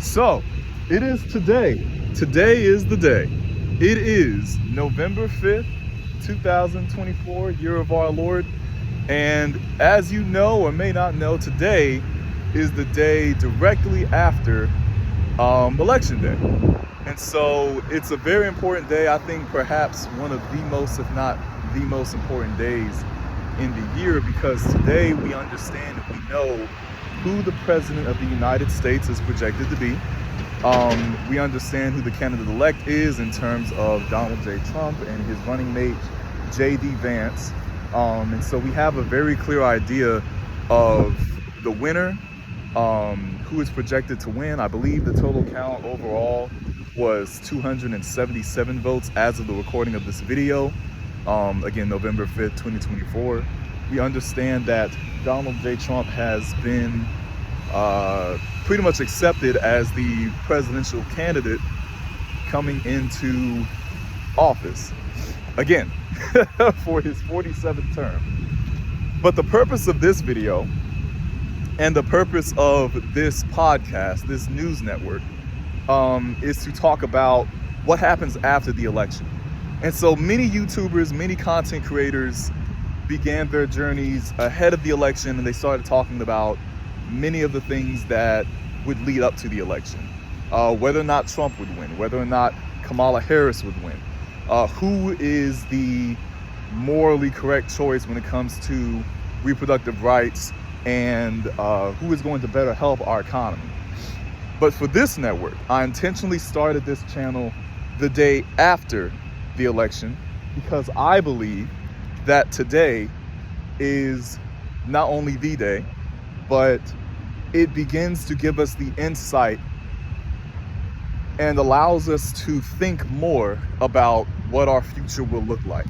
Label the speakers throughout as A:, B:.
A: So, it is today. Today is the day. It is November 5th, 2024, year of our Lord. And as you know or may not know, today is the day directly after Election Day. And so it's a very important day. I think perhaps one of the most, if not the most important days in the year, because today we understand and we know who the President of the United States is projected to be. We understand who the candidate-elect is in terms of Donald J. Trump and his running mate, J.D. Vance. And so we have a very clear idea of the winner, who is projected to win. I believe the total count overall was 277 votes as of the recording of this video. Again, November 5th, 2024. We understand that Donald J. Trump has been pretty much accepted as the presidential candidate coming into office again for his 47th term. But the purpose of this video and the purpose of this podcast, this news network, is to talk about what happens after the election. And so many YouTubers, many content creators began their journeys ahead of the election, and they started talking about many of the things that would lead up to the election. Whether or not Trump would win, whether or not Kamala Harris would win, who is the morally correct choice when it comes to reproductive rights, and who is going to better help our economy. But for this network, I intentionally started this channel the day after the election because I believe that today is not only the day, but it begins to give us the insight and allows us to think more about what our future will look like.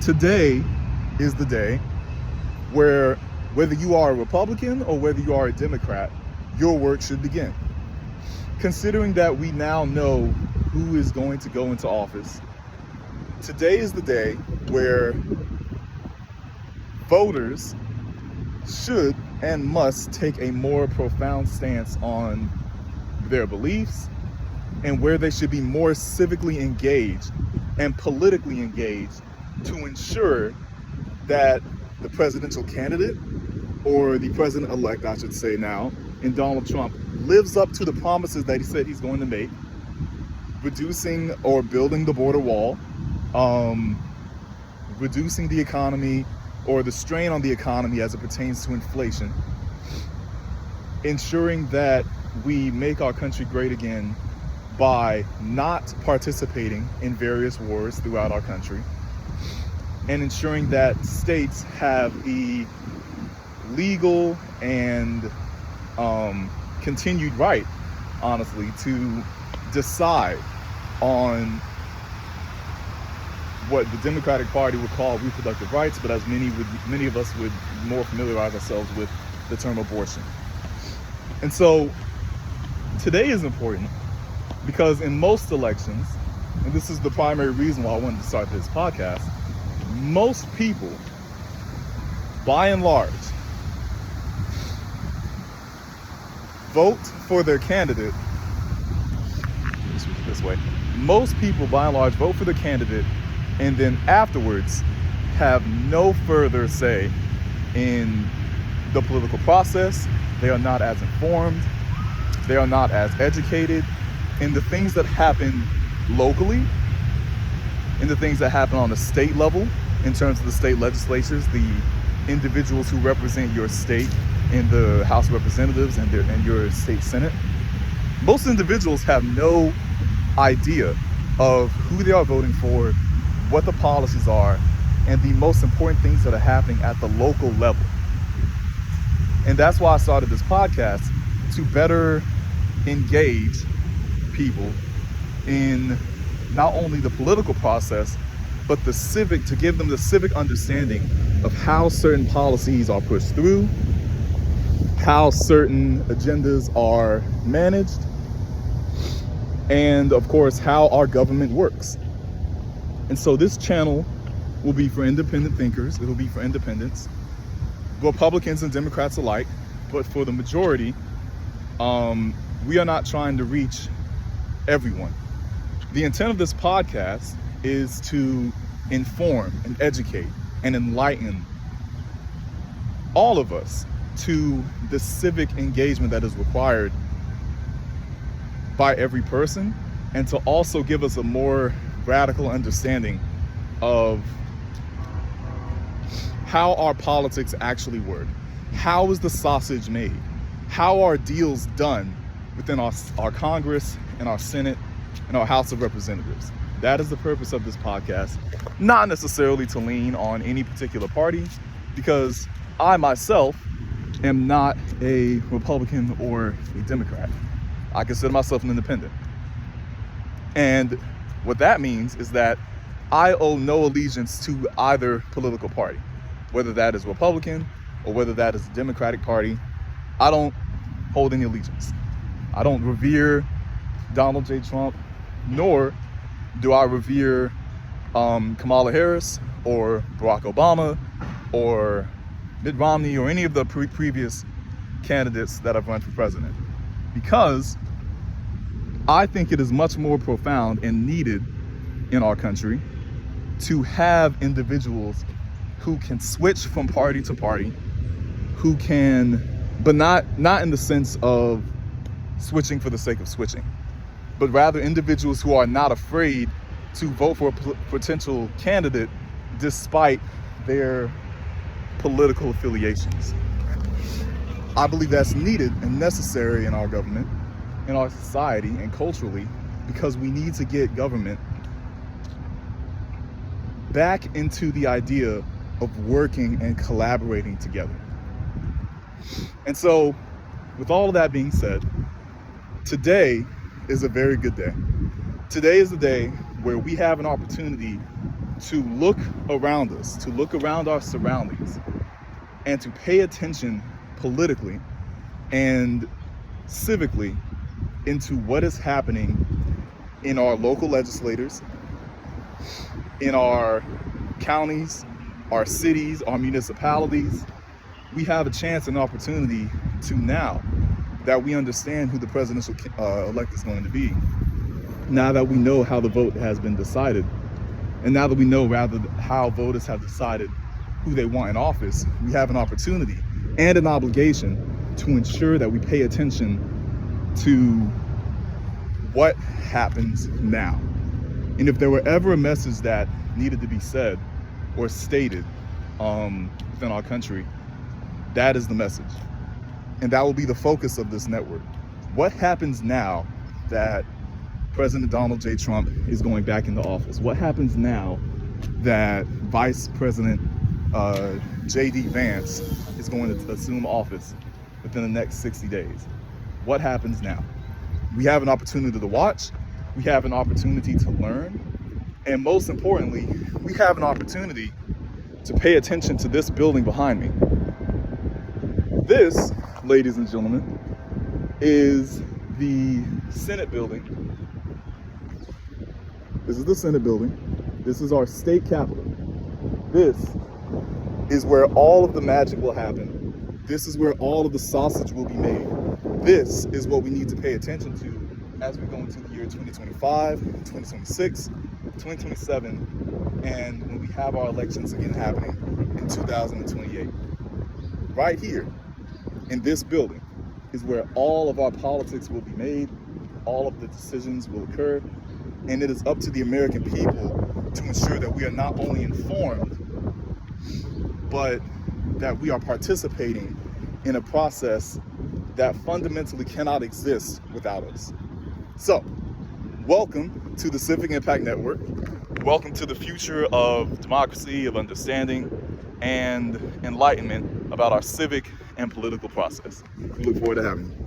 A: Today is the day where, whether you are a Republican or whether you are a Democrat, your work should begin. Considering that we now know who is going to go into office, today is the day where voters should and must take a more profound stance on their beliefs and where they should be more civically engaged and politically engaged to ensure that the presidential candidate, or the president-elect, I should say now, in Donald Trump, lives up to the promises that he said he's going to make, reducing or building the border wall, reducing the economy or the strain on the economy as it pertains to inflation, ensuring that we make our country great again by not participating in various wars throughout our country, and ensuring that states have the legal and continued right, honestly, to decide on what the Democratic Party would call reproductive rights, but as many of us would more familiarize ourselves with the term abortion. And so today is important because in most elections, and this is the primary reason why I wanted to start this podcast, most people, by and large, vote for their candidate. This way. Most people, by and large, vote for their candidate and then afterwards have no further say in the political process. They are not as informed. They are not as educated in the things that happen locally, in the things that happen on the state level, in terms of the state legislatures, the individuals who represent your state in the House of Representatives and your state Senate. Most individuals have no idea of who they are voting for, what the policies are, and the most important things that are happening at the local level. And that's why I started this podcast, to better engage people in not only the political process, but to give them the civic understanding of how certain policies are pushed through, how certain agendas are managed, and of course, how our government works. And so this channel will be for independent thinkers. It'll be for independents, Republicans and Democrats alike. But for the majority, We are not trying to reach everyone. The intent of this podcast is to inform and educate and enlighten all of us to the civic engagement that is required by every person, and to also give us a more radical understanding of how our politics actually work. How is the sausage made? How are deals done within our Congress and our Senate and our House of Representatives? That is the purpose of this podcast, not necessarily to lean on any particular party, because I myself am not a Republican or a Democrat. I consider myself an independent. And what that means is that I owe no allegiance to either political party, whether that is Republican or whether that is a Democratic Party. I don't hold any allegiance. I don't revere Donald J. Trump, nor do I revere Kamala Harris or Barack Obama or Mitt Romney or any of the previous candidates that have run for president, because I think it is much more profound and needed in our country to have individuals who can switch from party to party, who can, but not in the sense of switching for the sake of switching, but rather individuals who are not afraid to vote for a potential candidate despite their political affiliations. I believe that's needed and necessary in our government, in our society, and culturally, because we need to get government back into the idea of working and collaborating together. And so, with all of that being said, today is a very good day. Today is the day where we have an opportunity to look around us, to look around our surroundings, and to pay attention politically and civically into what is happening in our local legislators, in our counties, our cities, our municipalities. We have a chance and opportunity to, now that we understand who the presidential elect is going to be, now that we know how the vote has been decided, and now that we know rather how voters have decided who they want in office, we have an opportunity and an obligation to ensure that we pay attention to what happens now. And if there were ever a message that needed to be said or stated within our country, that is the message. And that will be the focus of this network. What happens now that President Donald J. Trump is going back into office? What happens now that Vice President J.D. Vance is going to assume office within the next 60 days? What happens now? We have an opportunity to watch. We have an opportunity to learn. And most importantly, we have an opportunity to pay attention to this building behind me. This, ladies and gentlemen, is the Senate building. This is the Senate building. This is our state capitol. This is where all of the magic will happen. This is where all of the sausage will be made. This is what we need to pay attention to as we go into the year 2025, 2026, 2027, and when we have our elections again happening in 2028. Right here in this building is where all of our politics will be made, all of the decisions will occur, and it is up to the American people to ensure that we are not only informed, but that we are participating in a process that fundamentally cannot exist without us. So, welcome to the Civic Impact Network. Welcome to the future of democracy, of understanding, and enlightenment about our civic and political process. We look forward to having you.